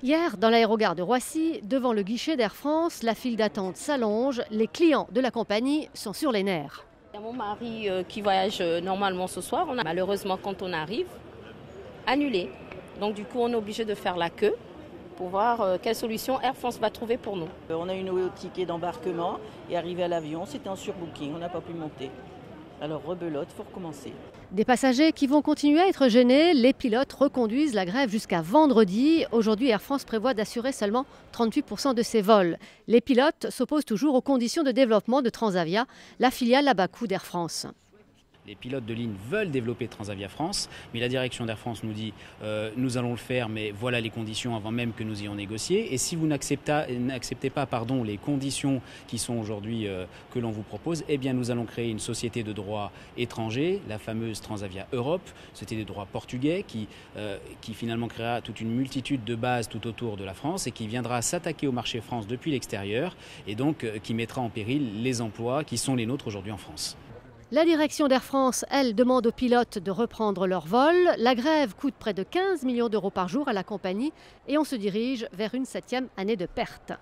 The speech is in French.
Hier, dans l'aérogare de Roissy, devant le guichet d'Air France, la file d'attente s'allonge. Les clients de la compagnie sont sur les nerfs. Il y a mon mari qui voyage normalement ce soir. On a malheureusement, quand on arrive, annulé. Donc du coup, on est obligé de faire la queue pour voir quelle solution Air France va trouver pour nous. On a eu nos tickets d'embarquement et arrivé à l'avion, c'était en surbooking, on n'a pas pu monter. Alors rebelote, il faut recommencer. Des passagers qui vont continuer à être gênés. Les pilotes reconduisent la grève jusqu'à vendredi. Aujourd'hui, Air France prévoit d'assurer seulement 38% de ses vols. Les pilotes s'opposent toujours aux conditions de développement de Transavia, la filiale à bas coût d'Air France. Les pilotes de ligne veulent développer Transavia France, mais la direction d'Air France nous dit nous allons le faire, mais voilà les conditions avant même que nous ayons négocié. Et si vous n'acceptez pas les conditions qui sont aujourd'hui que l'on vous propose, eh bien nous allons créer une société de droit étranger, la fameuse Transavia Europe, société de droit portugais qui finalement créera toute une multitude de bases tout autour de la France et qui viendra s'attaquer au marché France depuis l'extérieur et donc qui mettra en péril les emplois qui sont les nôtres aujourd'hui en France. La direction d'Air France, elle, demande aux pilotes de reprendre leur vol. La grève coûte près de 15 millions d'euros par jour à la compagnie et on se dirige vers une 7e année de perte.